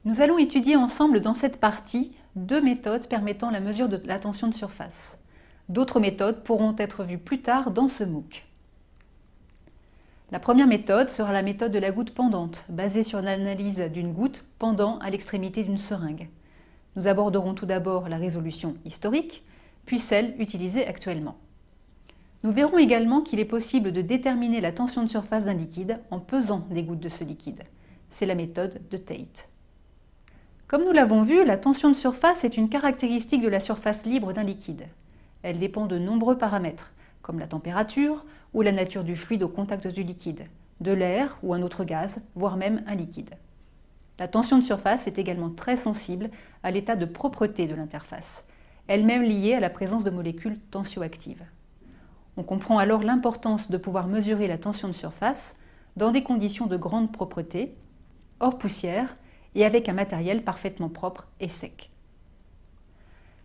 Nous allons étudier ensemble dans cette partie deux méthodes permettant la mesure de la tension de surface. D'autres méthodes pourront être vues plus tard dans ce MOOC. La première méthode sera la méthode de la goutte pendante, basée sur l'analyse d'une goutte pendant à l'extrémité d'une seringue. Nous aborderons tout d'abord la résolution historique, puis celle utilisée actuellement. Nous verrons également qu'il est possible de déterminer la tension de surface d'un liquide en pesant des gouttes de ce liquide. C'est la méthode de Tate. Comme nous l'avons vu, la tension de surface est une caractéristique de la surface libre d'un liquide. Elle dépend de nombreux paramètres, comme la température ou la nature du fluide au contact du liquide, de l'air ou un autre gaz, voire même un liquide. La tension de surface est également très sensible à l'état de propreté de l'interface, elle-même liée à la présence de molécules tensioactives. On comprend alors l'importance de pouvoir mesurer la tension de surface dans des conditions de grande propreté, hors poussière et avec un matériel parfaitement propre et sec.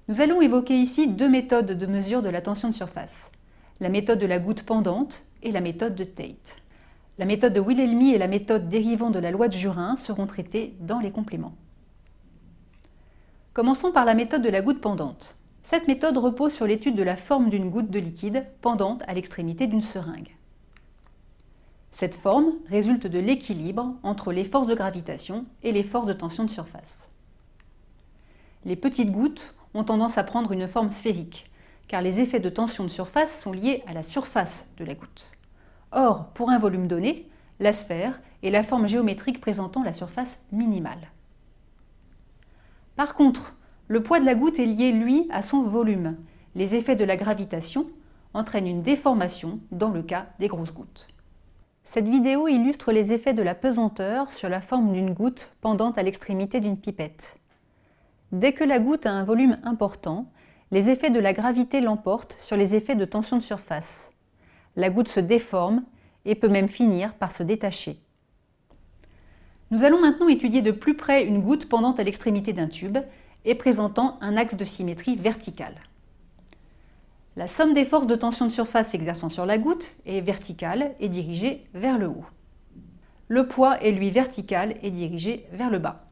Nous allons évoquer ici deux méthodes de mesure de la tension de surface, la méthode de la goutte pendante et la méthode de Tate. La méthode de Wilhelmy et la méthode dérivant de la loi de Jurin seront traitées dans les compléments. Commençons par la méthode de la goutte pendante. Cette méthode repose sur l'étude de la forme d'une goutte de liquide pendante à l'extrémité d'une seringue. Cette forme résulte de l'équilibre entre les forces de gravitation et les forces de tension de surface. Les petites gouttes ont tendance à prendre une forme sphérique, car les effets de tension de surface sont liés à la surface de la goutte. Or, pour un volume donné, la sphère est la forme géométrique présentant la surface minimale. Par contre, le poids de la goutte est lié, lui, à son volume. Les effets de la gravitation entraînent une déformation dans le cas des grosses gouttes. Cette vidéo illustre les effets de la pesanteur sur la forme d'une goutte pendante à l'extrémité d'une pipette. Dès que la goutte a un volume important, les effets de la gravité l'emportent sur les effets de tension de surface. La goutte se déforme et peut même finir par se détacher. Nous allons maintenant étudier de plus près une goutte pendante à l'extrémité d'un tube et présentant un axe de symétrie verticale. La somme des forces de tension de surface s'exerçant sur la goutte est verticale et dirigée vers le haut. Le poids est lui vertical et dirigé vers le bas.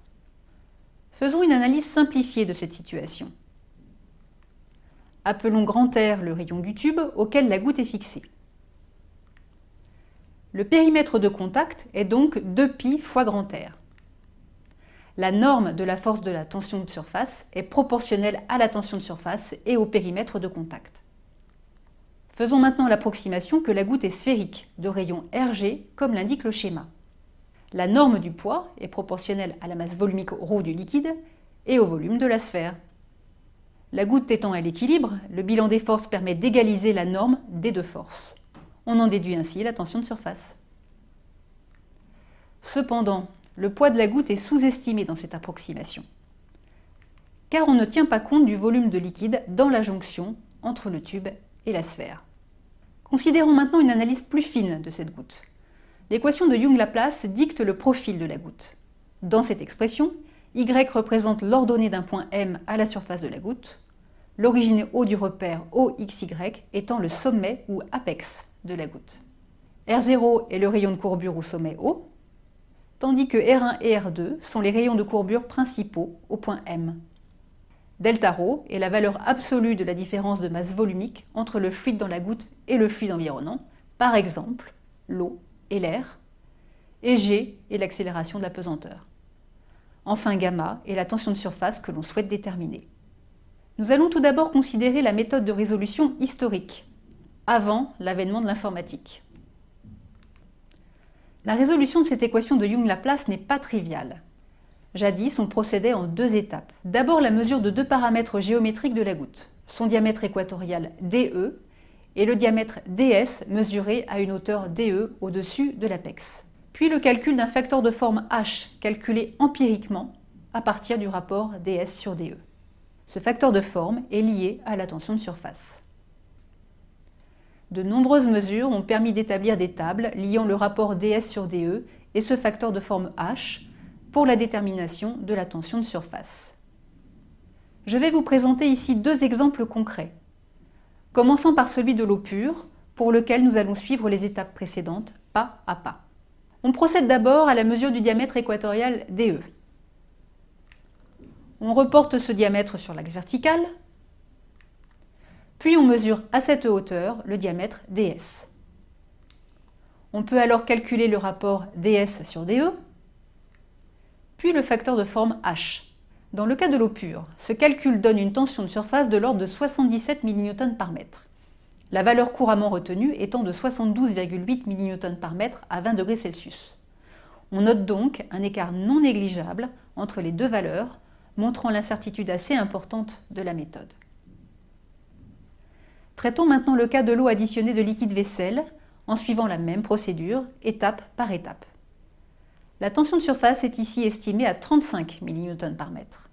Faisons une analyse simplifiée de cette situation. Appelons grand R le rayon du tube auquel la goutte est fixée. Le périmètre de contact est donc 2π fois grand R. La norme de la force de la tension de surface est proportionnelle à la tension de surface et au périmètre de contact. Faisons maintenant l'approximation que la goutte est sphérique, de rayon Rg, comme l'indique le schéma. La norme du poids est proportionnelle à la masse volumique ρ du liquide et au volume de la sphère. La goutte étant à l'équilibre, le bilan des forces permet d'égaliser la norme des deux forces. On en déduit ainsi la tension de surface. Cependant, le poids de la goutte est sous-estimé dans cette approximation, car on ne tient pas compte du volume de liquide dans la jonction entre le tube et la sphère. Considérons maintenant une analyse plus fine de cette goutte. L'équation de Young-Laplace dicte le profil de la goutte. Dans cette expression, Y représente l'ordonnée d'un point M à la surface de la goutte, l'origine O du repère OXY étant le sommet ou apex de la goutte. R0 est le rayon de courbure au sommet O, tandis que R1 et R2 sont les rayons de courbure principaux au point M. Delta ρ est la valeur absolue de la différence de masse volumique entre le fluide dans la goutte et le fluide environnant, par exemple l'eau et l'air, et G est l'accélération de la pesanteur. Enfin, gamma est la tension de surface que l'on souhaite déterminer. Nous allons tout d'abord considérer la méthode de résolution historique, avant l'avènement de l'informatique. La résolution de cette équation de Young-Laplace n'est pas triviale. Jadis, on procédait en deux étapes. D'abord, la mesure de deux paramètres géométriques de la goutte, son diamètre équatorial DE et le diamètre DS mesuré à une hauteur DE au-dessus de l'apex. Puis le calcul d'un facteur de forme H calculé empiriquement à partir du rapport DS sur DE. Ce facteur de forme est lié à la tension de surface. De nombreuses mesures ont permis d'établir des tables liant le rapport DS sur DE et ce facteur de forme H pour la détermination de la tension de surface. Je vais vous présenter ici deux exemples concrets. Commençons par celui de l'eau pure, pour lequel nous allons suivre les étapes précédentes, pas à pas. On procède d'abord à la mesure du diamètre équatorial DE. On reporte ce diamètre sur l'axe vertical, puis on mesure à cette hauteur le diamètre ds. On peut alors calculer le rapport ds sur dE, puis le facteur de forme H. Dans le cas de l'eau pure, ce calcul donne une tension de surface de l'ordre de 77 millNewton par mètre, la valeur couramment retenue étant de 72,8 millNewton par mètre à 20 degrés Celsius. On note donc un écart non négligeable entre les deux valeurs, montrant l'incertitude assez importante de la méthode. Traitons maintenant le cas de l'eau additionnée de liquide vaisselle, en suivant la même procédure, étape par étape. La tension de surface est ici estimée à 35 millNewton par mètre.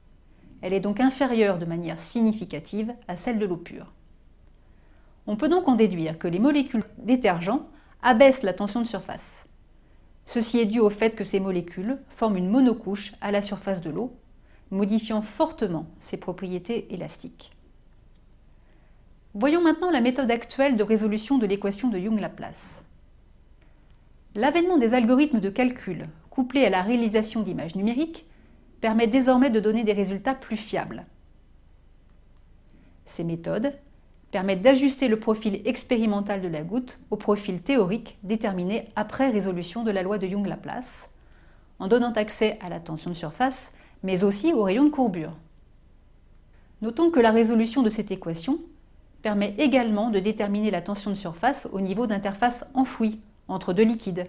Elle est donc inférieure de manière significative à celle de l'eau pure. On peut donc en déduire que les molécules détergents abaissent la tension de surface. Ceci est dû au fait que ces molécules forment une monocouche à la surface de l'eau, modifiant fortement ses propriétés élastiques. Voyons maintenant la méthode actuelle de résolution de l'équation de Young-Laplace. L'avènement des algorithmes de calcul, couplés à la réalisation d'images numériques, permet désormais de donner des résultats plus fiables. Ces méthodes permettent d'ajuster le profil expérimental de la goutte au profil théorique déterminé après résolution de la loi de Young-Laplace, en donnant accès à la tension de surface, mais aussi au rayon de courbure. Notons que la résolution de cette équation permet également de déterminer la tension de surface au niveau d'interfaces enfouies entre deux liquides,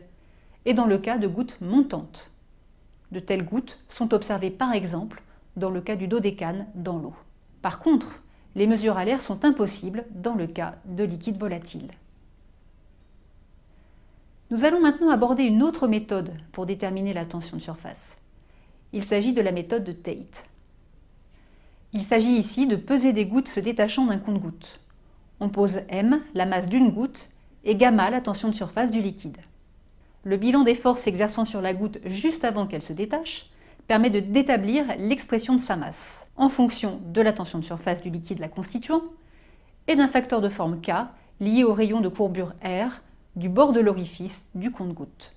et dans le cas de gouttes montantes. De telles gouttes sont observées par exemple dans le cas du dodécane dans l'eau. Par contre, les mesures à l'air sont impossibles dans le cas de liquides volatiles. Nous allons maintenant aborder une autre méthode pour déterminer la tension de surface. Il s'agit de la méthode de Tate. Il s'agit ici de peser des gouttes se détachant d'un compte-gouttes. On pose m, la masse d'une goutte, et gamma, la tension de surface du liquide. Le bilan des forces s'exerçant sur la goutte juste avant qu'elle se détache permet d'établir l'expression de sa masse, en fonction de la tension de surface du liquide la constituant et d'un facteur de forme K lié au rayon de courbure R du bord de l'orifice du compte-gouttes.